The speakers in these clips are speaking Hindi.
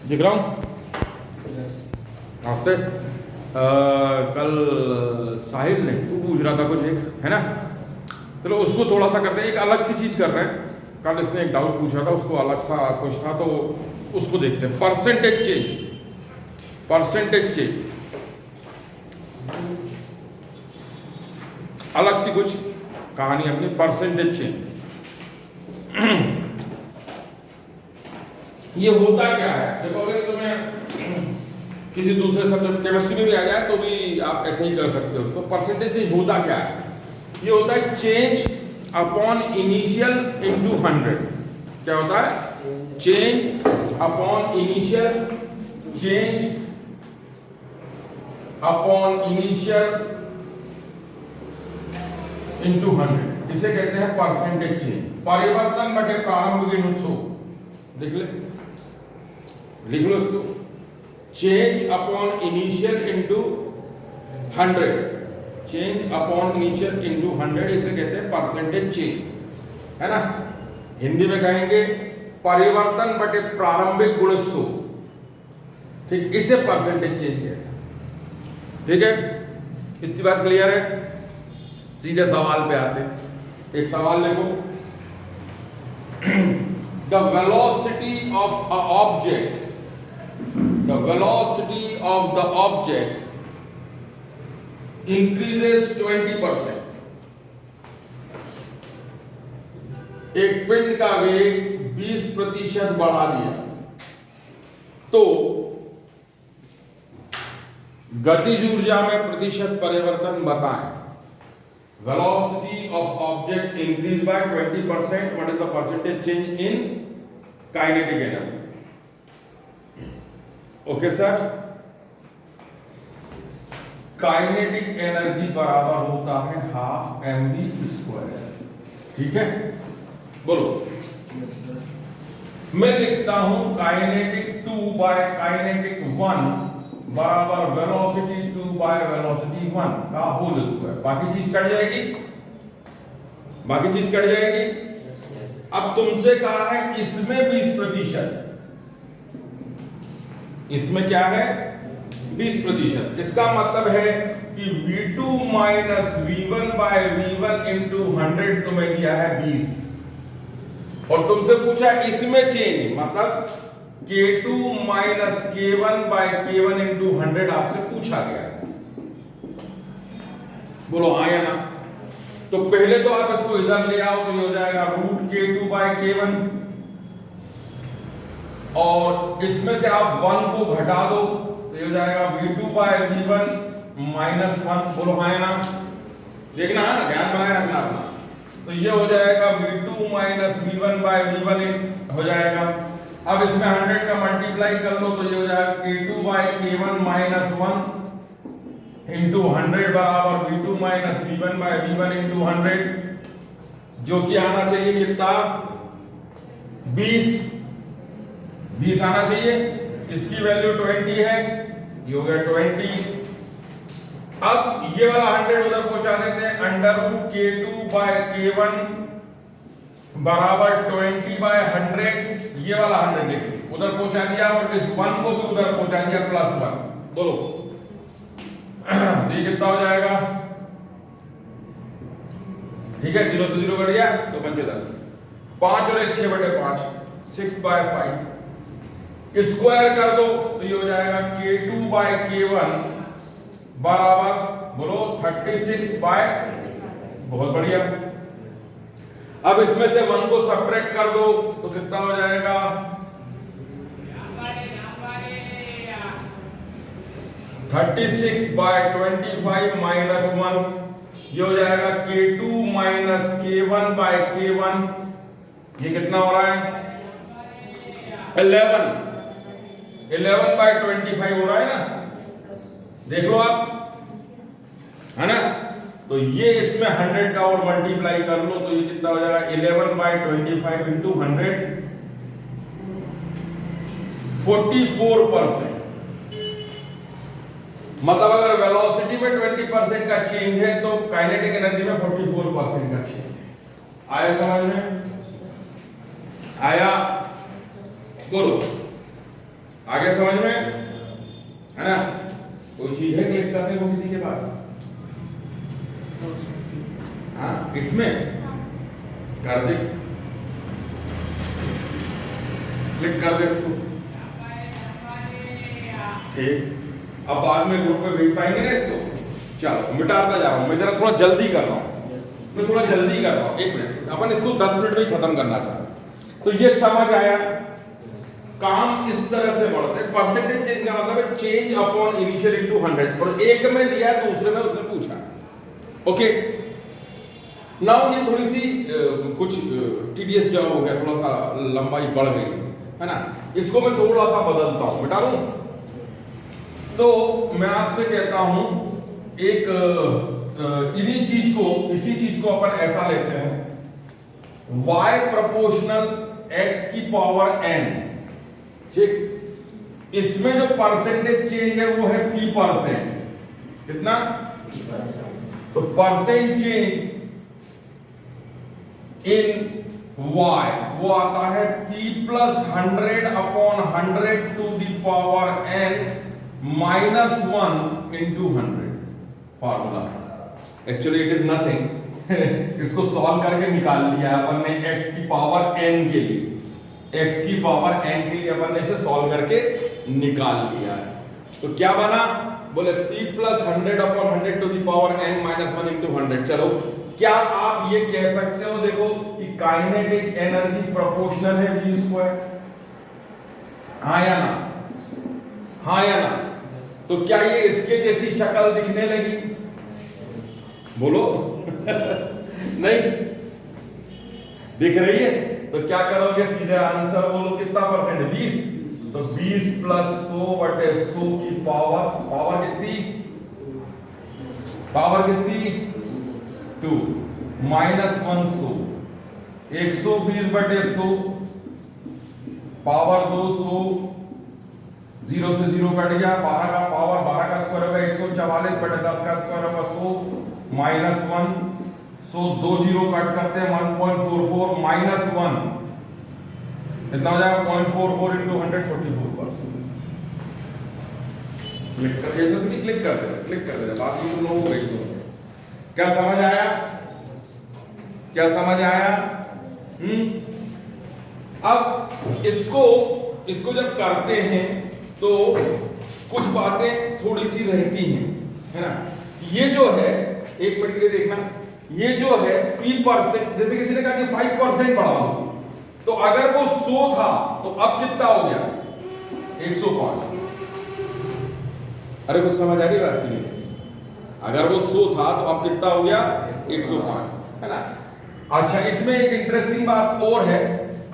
दिख रहा हूँ? नमस्ते। कल साहिल ने तू पूछ रहा था कुछ एक, है ना? चलो उसको थोड़ा सा करते हैं, एक अलग सी चीज़ कर रहे हैं। कल इसने एक डाउट पूछा था, उसको अलग सा कुछ था, तो उसको देखते हैं। परसेंटेज चेंज अलग सी कुछ कहानी अपनी। परसेंटेज चेंज ये होता क्या है? देखो, अगर तुम्हें किसी दूसरे सब्जेक्ट केमिस्ट्री में भी आ जाए तो भी आप ऐसे ही कर सकते हो उसको। परसेंटेज चेंज होता क्या है? ये होता है चेंज अपॉन इनिशियल इनटू 100। क्या होता है? Change upon initial, change upon initial into 100। इसे कहते हैं परसेंटेज चेंज। परिवर्तन बटे प्रारंभिक नुस्खों। लिख लो इसको। Change upon initial into 100, change upon initial into 100, इसे कहते हैं परसेंटेज चेंज, है ना? हिंदी में कहेंगे परिवर्तन बटे प्रारंभिक गुणस्व। ठीक, इसे परसेंटेज चेंज कहते हैं। ठीक है, इतनी बात क्लियर है? सीधे सवाल पे आते हैं। एक सवाल लिखो। The velocity of a object, the velocity of the object increases 20%। एक पिंड का वेग 20% बढ़ा दिया तो गतिज ऊर्जा में प्रतिशत परिवर्तन बताएं। Velocity of object increased by 20%. What is the percentage change in kinetic energy? Okay sir, kinetic energy बराबर होता है हाफ mv²। ठीक है, बोलो। मैं लिखता हूं काइनेटिक 2 बाय काइनेटिक 1 बराबर वेलोसिटी 2 बाय वेलोसिटी 1 का होल स्क्वायर। बाकी चीज कट जाएगी। अब तुमसे कहा है इसमें 20%, इसमें क्या है? 20%। इसका मतलब है कि V2 minus V1 bye V1 into 100 तुम्हें दिया है 20, और तुमसे पूछा इसमें चेंज, मतलब K2 minus K1 bye K1 into 100 आपसे पूछा गया है। बोलो हाँ या ना? तो पहले तो आप इसको इधर ले आओ तो ये हो जाएगा रूट K2 बाय K1, और इसमें से आप 1 को घटा दो तो ये हो जाएगा V2 बाय V1 माइनस 1। बोलो हाँ या ना? देखना है ना, ध्यान बनाए रखना अपना। तो ये हो जाएगा V2 minus V1 bye V1 हो जाएगा। अब इसमें 100 का मल्टीप्लाई कर लो तो ये हो जाएगा K2 bye K1 minus 1 into 100 बराबर V2 minus V1 bye V1 into 100, जो कि आना चाहिए कितना? 20 आना चाहिए। इसकी वैल्यू 20 है, ये हो गया 20। अब ये वाला 100 उधर पहुंचा देते हैं। Under root K2 bye K1 बराबर 20 बाय 100। ये वाला 100 लिख उधर पहुंचा दिया, और इस 1 को भी उधर पहुंचा दिया +1। बोलो तो ये कितना हो जाएगा? ठीक है, 0 से 0 कट गया तो बचे 10। 5 और 1 6/5, 6 बाय 5 स्क्वायर कर दो तो ये हो जाएगा K2 बाय K1 बराबर, बोलो 36 बाय, बहुत बढ़िया। अब इसमें से 1 को सब्ट्रैक्ट कर दो तो कितना हो जाएगा? 36 बाय 25 माइनस 1, ये हो जाएगा K2 minus K1 bye K1। ये कितना हो रहा है? 11 बाय 25 हो रहा है ना? देख लो आप, है ना? तो ये इसमें 100 का और मल्टीप्लाई कर लो तो ये कितना हो जाएगा? 11 बाय 25 इंटू 100, 44%। मतलब अगर वेलोसिटी में 20% का चेंज है तो काइनेटिक एनर्जी में 44% का चेंज है। आया समझ में? आया? बोलो। आगे समझ में है ना? कोई चीज है क्लिक करने को किसी के पास? हाँ, इसमें कर दे, क्लिक कर दे इसको। ठीक, अब बाद में ग्रुप पे भेज पाएंगे ना इसको। चलो मिटाता जा रहा हूं मैं, जरा थोड़ा जल्दी कर रहा हूं, मैं थोड़ा जल्दी कर रहा हूं। 1 मिनट, अपन इसको 10 मिनट में ही खत्म करना चाहते हैं। तो ये समझ आया, काम इस तरह से बढ़ता है। परसेंटेज चेंज का मतलब है चेंज अपॉन इनिशियल इनटू 100, और एक में दिया है, दूसरे में उसने पूछा। ओके, नाउ ये थोड़ी सी कुछ टीडीएस जॉब हो गया, थोड़ा सा लंबाई बढ़ गई है ना, इसको मैं थोड़ा सा बदलता हूं, मिटा लूं। तो मैं आपसे कहता हूं एक इसी चीज को अपन ऐसा लेते हैं, y प्रोपोर्शनल x की पावर n। ठीक, इसमें जो परसेंटेज चेंज है वो है p%। कितना? तो परसेंट चेंज इन y वो आता है p plus 100 upon 100 to the power n minus 1 into 100। Formula actually it is nothing, इसको सॉल्व करके निकाल लिया अपन ने x की पावर n के लिए, x की पावर n के लिए अपन ने इसे सॉल्व करके निकाल लिया है। तो क्या बना? बोले p plus 100 upon 100 to the power n minus 1 into 100। चलो, क्या आप ये कह सकते हो देखो कि काइनेटिक एनर्जी प्रोपोर्शनल है v स्क्वायर? हाँ या ना? हाँ या ना? तो क्या ये इसके जैसी शक्ल दिखने लगी? बोलो नहीं दिख रही है? तो क्या करोगे? सीधे आंसर बोलो, कितना परसेंट? 20। तो 20 प्लस 100 बटे 100 की पावर कितनी? पावर कितनी? 2 माइनस 100, 120 बटे 100 पावर 200, 0 से 0 कट गया, 12 का पावर 12 का स्क्वायर होगा 144 बटे 10 का स्क्वायर होगा 100 माइनस 1, 100 2 0 कट करते हैं 1.44 माइनस 1 कितना हो जाएगा? 0.44 इंटू 144%। क्लिक कर, ऐसे नहीं क्लिक कर दे, बात भी तुम लोगों को गई। तो क्या समझ आया? क्या समझ आया? अब इसको जब करते हैं तो कुछ बातें थोड़ी सी रहती हैं, है ना? ये जो है, एक मिनट के लिए देखना, ये जो है p%, जैसे किसी ने कहा कि 5% बढ़ा दो, तो अगर वो 100 था तो अब कितना हो गया? 105। अरे कुछ समझ आ रही बात नहीं? अगर वो 100 था तो अब कितना हो गया? 105, है ना? अच्छा, इसमें एक इंटरेस्टिंग बात और है।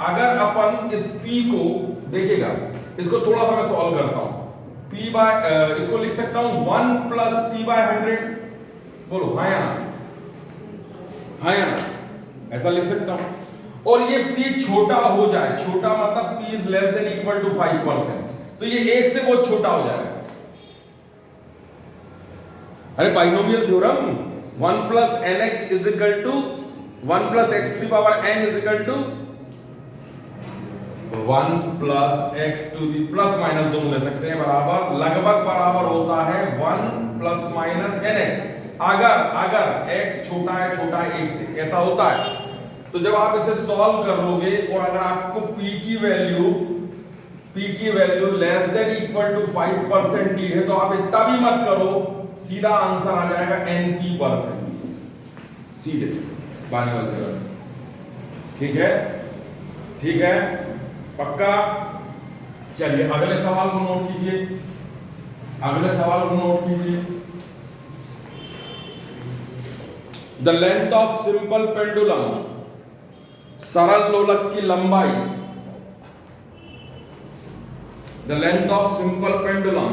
अगर अपन इस p को देखिएगा, इसको थोड़ा सा मैं सॉल्व करता हूं। p बाय इसको लिख सकता हूं 1 प्लस p बाय 100। बोलो हाँ या ना? हाँ या ना? ऐसा लिख सकता हूं। और ये p छोटा हो जाए, छोटा मतलब p is less than equal to 5%, तो ये 1 से बहुत छोटा हो जाएगा। अरे binomial theorem, 1 plus nx is equal to 1 plus x to the power n is equal to 1 plus x to the plus minus दोनों ले सकते हैं, बराबर लगभग बराबर होता है 1 प्लस माइनस nx। अगर x छोटा है 1 से, कैसा होता है? तो जब आप इसे सॉल्व कर लोगे और अगर आपको p की value less than equal to 5% दी है, तो आप इतना भी मत करो, सीधा आंसर आ जाएगा NP%, सीधे बाने वाले जगह। ठीक है? ठीक है, पक्का? चलिए अगले सवाल को नोट कीजिए, अगले सवाल को नोट कीजिए। The length of simple pendulum, सरल लोलक की लंबाई, the length of simple pendulum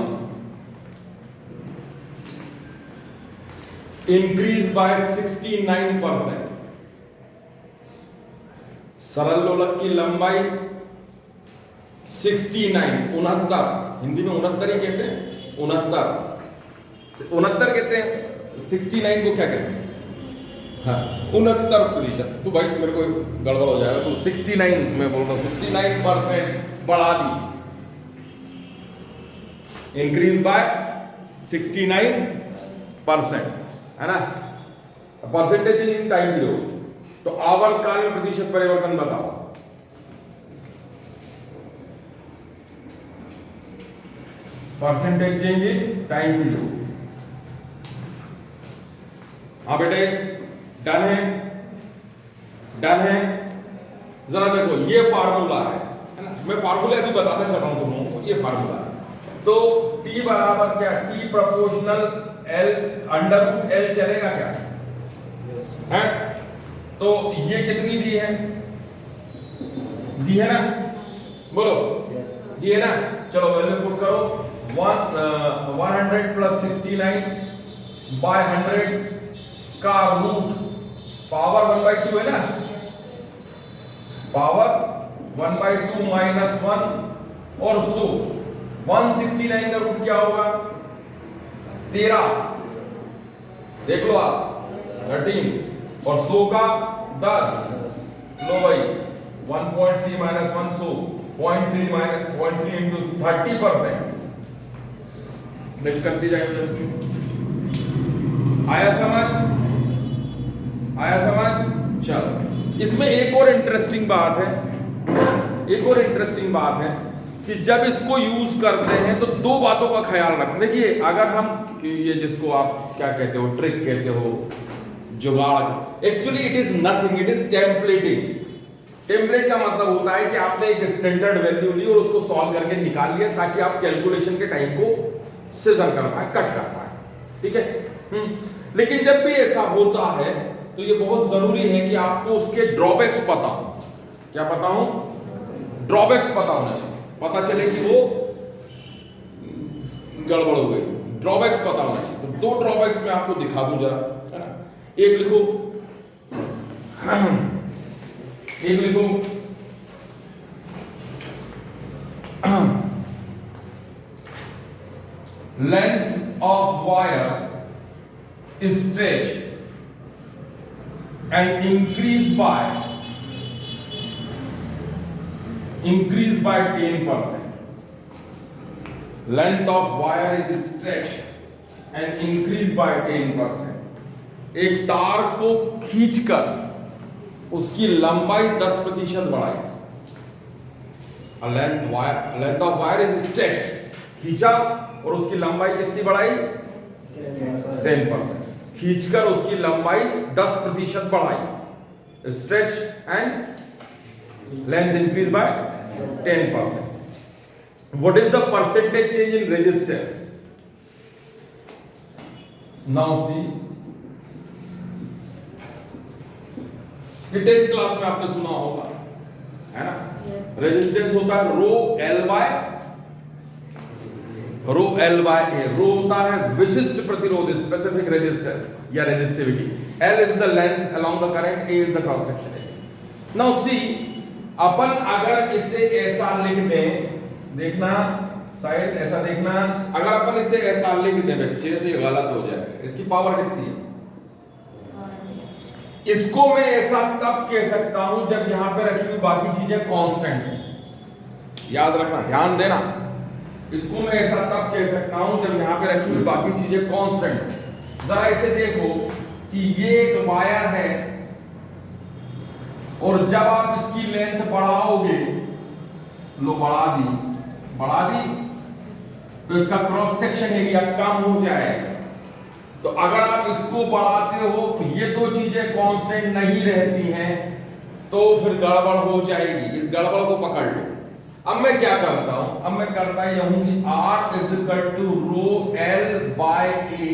increase by 69%। सरल लोलक की लंबाई 69, हिंदी में 69 ही कहते हैं, 69 कहते हैं। 69 को क्या कहते हैं? हाँ, 69%। तो भाई मेरे को गड़बड़ हो जाएगा, तो 69 मैं बोल रहा हूँ, 69% बढ़ा दी। इंक्रीज बाय 69%, है ना। Percentage in time period. तो आवर्तकाल में प्रतिशत परिवर्तन बताओ। Percentage change in time period. हाँ बेटे, डन है, डन है। जरा देखो, ये फार्मूला है ना। मैं फार्मूला अभी बताता चल रहा हूं तुम लोगों को। ये फार्मूला है, तो T बराबर क्या, T proportional L under root L चलेगा क्या, है? तो ये कितनी दी है, दी है ना, बोलो, दी है ना। चलो वैल्यू पुट करो। 100 प्लस 69 बाय 100 का रूट पावर 1/2 है ना, पावर 1/2 माइनस 1 और 169 का रूट क्या होगा, 13, देख लो आप, 13 और 100 का 10। लो भाई 1.3 माइनस 1 0.3 माइनस 0.3 इंटू 30%। करती जाएंगे। आया समझ, आया समझ। चलो, इसमें एक और इंटरेस्टिंग बात है, एक और इंटरेस्टिंग बात है कि जब इसको यूज करते हैं तो दो बातों का ख्याल रखना। देखिए, अगर हम ये जिसको आप क्या कहते हो, ट्रिक कहते हो, जुगाड़, actually it is nothing, it is templating. Template का मतलब होता है कि आपने एक स्टैंडर्ड वैल्यू ली और उसको सॉल्व करके निकाल लिया ताकि आप कैलकुलेशन के टाइम को सीजर कर पाए, कट कर पाए, ठीक है। लेकिन जब भी ऐसा होता है तो ये बहुत जरूरी है कि आपको उसके ड्रॉबैक्स पता हो। क्या पता हो, ड्रॉबैक्स पता होना चाहिए, पता चले कि वो गड़बड़ हो गई, ड्रॉबैक्स पता होना चाहिए। तो दो ड्रॉबैक्स मैं आपको दिखा दूं जरा, है ना। एक लिखो, एक लिखो, length of wire is stretched and increased by 10%. Length of wire is stretched and increased by 10%. एक तार को खींचकर उसकी लंबाई 10% बढ़ाई। Length of wire is stretched, खींचा और उसकी लंबाई कितनी बढ़ाई, 10%। खींचकर उसकी लंबाई 10% बढ़ाई, stretch and length increase by 10%. What is the percentage change in resistance? Now see, ये 10th क्लास में आपने सुना होगा, है ना। रेजिस्टेंस होता है रो एल बाय ए। रो होता है विशिष्ट प्रतिरोध, स्पेसिफिक रेजिस्टेंस या resistivity. L is the length along the current, A is the cross section area. Now see, अपन अगर इसे ऐसा लिख दें, देखना शायद ऐसा देखना, अगर अपन इसे ऐसा लिख दें बच्चे तो ये गलत हो जाएगा। इसकी पावर कितनी है, इसको मैं ऐसा तब कह सकता हूं जब यहां पे रखी हुई बाकी चीजें कांस्टेंट हैं। याद रखना, ध्यान देना, इसको मैं ऐसा तब कह सकता हूं जब यहां पे रखी हुई बाकी चीजें कांस्टेंट। जरा इसे देखो कि ये एक वायर है और जब आप इसकी लेंथ बढ़ाओगे, लो बढ़ा दी, तो इसका क्रॉस सेक्शन एरिया कम हो जाएगा। तो अगर आप इसको बढ़ाते हो तो ये दो चीजें कांस्टेंट नहीं रहती हैं, तो फिर गड़बड़ हो जाएगी। इस गड़बड़ को पकड़ लो। अब मैं क्या करता हूं, अब मैं करता हूं कि R is equal to rho L by A,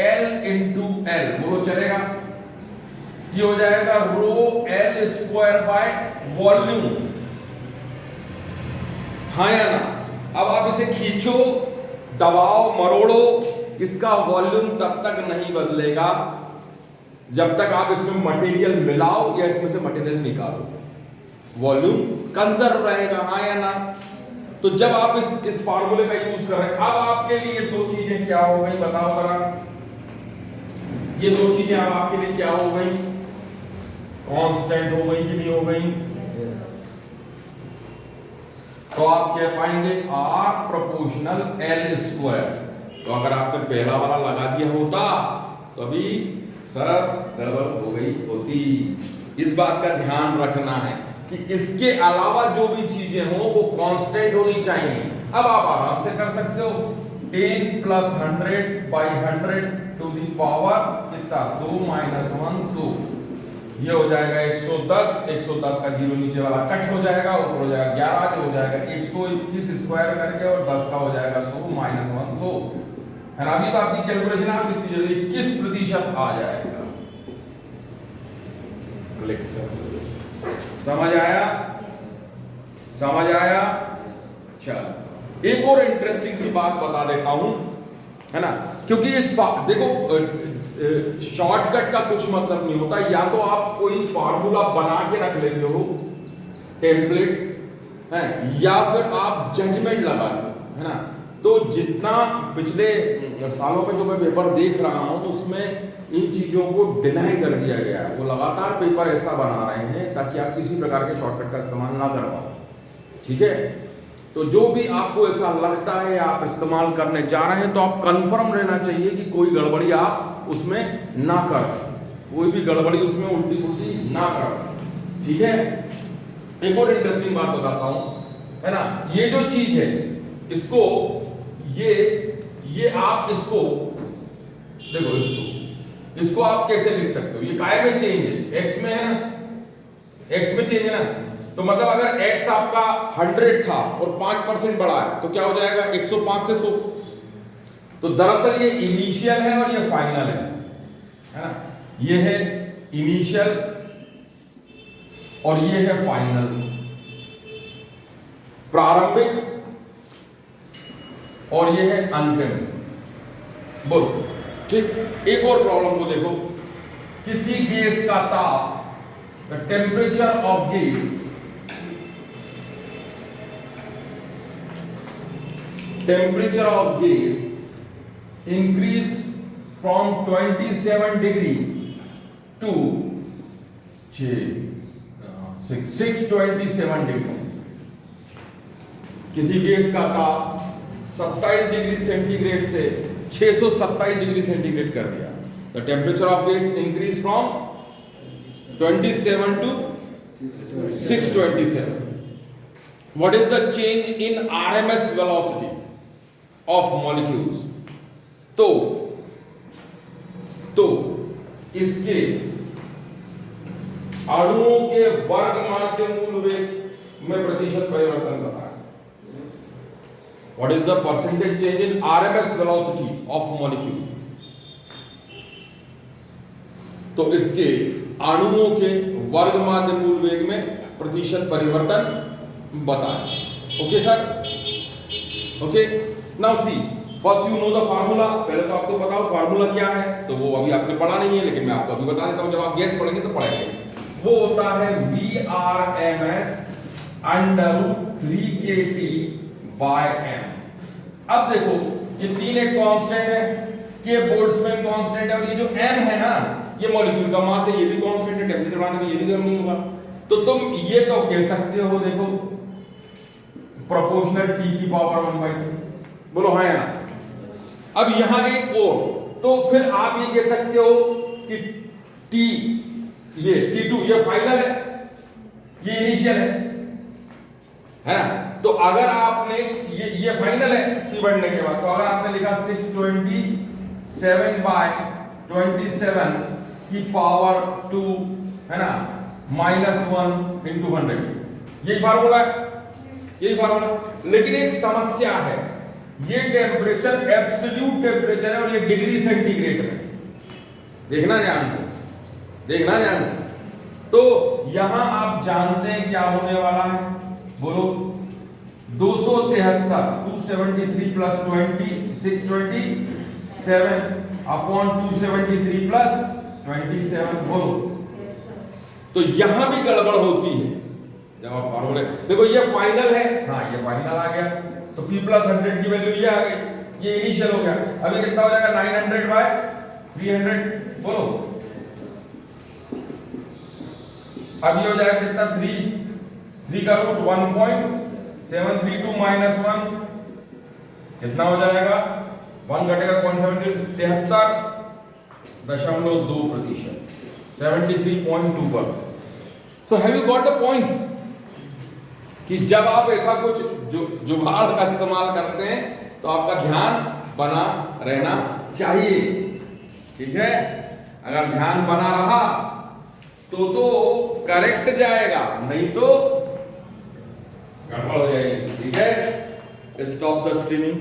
L into L, बोलो चलेगा। ये हो जाएगा रो L स्क्वायर बाय वॉल्यूम, हाँ या ना। अब आप इसे खींचो, दबाओ, मरोड़ो, इसका वॉल्यूम तब तक नहीं बदलेगा जब तक आप इसमें मटेरियल मिलाओ या इसमें से मटेरियल निकालो। वॉल्यूम कंजर्व रहेगा, हाँ या ना। तो जब आप इस फार्मूले का यूज कर रहे हैं, अब आपके लिए ये दो चीजें क्या हो गई, बताओ जरा। ये दो चीजें अब आपके लिए क्या हो गई, कांस्टेंट हो गई कि नहीं हो गई, तो आप कह पाएंगे R प्रोपोर्शनल L स्क्वायर। तो अगर आपने पहला वाला लगा दिया होता तो अभी सर गड़बड़ हो गई होती। इस बात का ध्यान रखना है कि इसके अलावा जो भी चीजें हो वो कांस्टेंट होनी चाहिए। अब आप आराम से कर सकते हो 10 plus 100 by 100 to the power कितना 2 माइनस 1 तो ये हो जाएगा 110। 110 का जीरो नीचे वाला कट हो जाएगा, ऊपर हो जाएगा 11 जो हो जाएगा 121 स्क्वायर करके और 10 का हो जाएगा 100 माइनस 100 है ना। अभी तो आपकी कैलकुलेशन आप कितनी जल्दी 21% आ जाएगा। क्लिक समझ आया? समझ आया? चल एक और इंटरेस्टिंग सी बात बता देता हूं है ना, क्योंकि इस बात देखो शॉर्टकट का कुछ मतलब नहीं होता। या तो आप कोई फार्मूला बना के रख लेते हो टेम्पलेट है, या फिर आप जजमेंट लगाते हो है ना। तो जितना पिछले सालों में जो मैं पेपर देख रहा हूं उसमें इन चीजों को डिनाई कर दिया गया है। वो लगातार पेपर ऐसा बना रहे हैं ताकि आप किसी प्रकार के शॉर्टकट का इस्तेमाल ना कर पाओ। ठीक है, तो जो भी आपको ऐसा लगता है आप इस्तेमाल करने जा रहे हैं तो आप कंफर्म रहना चाहिए कि कोई गड़बड़ी आप उसमें ना कर, कोई भी गड़बड़ी उसमें उल्टी पुल्टी ना कर। ठीक है, एक और इंटरेस्टिंग बात बताता हूं है ना। ये जो चीज है इसको ये आप इसको देखो, इसको आप कैसे लिख सकते हो? ये काय में चेंज है, एक्स में है ना, एक्स में चेंज है ना। तो मतलब अगर x आपका 100 था और 5% बढ़ा है तो क्या हो जाएगा 105 से 100। तो दरअसल ये इनिशियल है और ये फाइनल है ना। ये है इनिशियल और ये है फाइनल, प्रारंभिक और ये है अंतिम। बोलो ठीक। एक और प्रॉब्लम को देखो, किसी गैस का ताप the temperature of gas increase from 27 degree to 627 degree. किसी गैस का ताप 27 डिग्री सेंटीग्रेड से 627 डिग्री सेंटीग्रेड कर दिया। The temperature of gas increase from 27 to 627. What is the change in RMS velocity of molecules? तो इसके अणुओं के वर्ग माध्य मूल वेग में प्रतिशत परिवर्तन बताएं। What is the percentage change in RMS velocity of molecule? तो इसके अणुओं के वर्ग माध्य मूल वेग में प्रतिशत परिवर्तन बताएं। Okay sir, okay. Now see, first you know the formula. पहले तो आपको बताओ फार्मूला क्या है, तो वो अभी आपने पढ़ा नहीं है लेकिन मैं आपको अभी बता देता हूं। जब आप गैस पढ़ेंगे तो पढ़ेंगे। वो होता है VRMS √3kT/m। अब देखो ये तीन एक कांस्टेंट है, के बोल्ट्जमैन कांस्टेंट है और ये जो m है ना ये मॉलिक्यूल का मास है, ये भी कांस्टेंट है। टेम्परेचर बढ़ाने में ये भी कम नहीं होगा। तो तुम ये तो कह सकते हो देखो प्रोपोर्शनल t की पावर 1/2। बोलो हाँ या ना। अब यहां एक और, तो फिर आप ये कह सकते हो कि t ये T2 ये फाइनल है, ये इनिशियल है ना। तो अगर आपने ये फाइनल है t बढ़ने के बाद, तो अगर आपने लिखा 627/27 की पावर 2 है ना -1 × 100, यही फार्मूला है, यही फार्मूला। लेकिन एक समस्या है, ये टेम्परेचर एब्सोल्यूट टेम्परेचर है और ये डिग्री सेंटीग्रेड में। देखना ध्यान से, देखना ध्यान से। तो यहां आप जानते हैं क्या होने वाला है, बोलो 273 प्लस 20 627/273 प्लस 27। बोलो तो यहां भी गड़बड़ होती है जब आप फार्मूले देखो। ये फाइनल है, हाँ ये फाइनल आ गया, तो P + 100 की वैल्यू ये आ गई, ये इनिशियल हो गया। अभी कितना हो जाएगा 900/300। बोलो अभी हो जाएगा कितना 3 का रूट 1.3 732 माइनस 1 कितना हो जाएगा? 1 घटेगा 73.2%, 73.2%. So have you got the points? कि जब आप ऐसा कुछ जुगाड़ का इस्तेमाल करते हैं तो आपका ध्यान बना रहना चाहिए, ठीक है? अगर ध्यान बना रहा तो करेक्ट जाएगा, नहीं तो गड़बड़ हो जाएगी, ठीक है? Stop the streaming.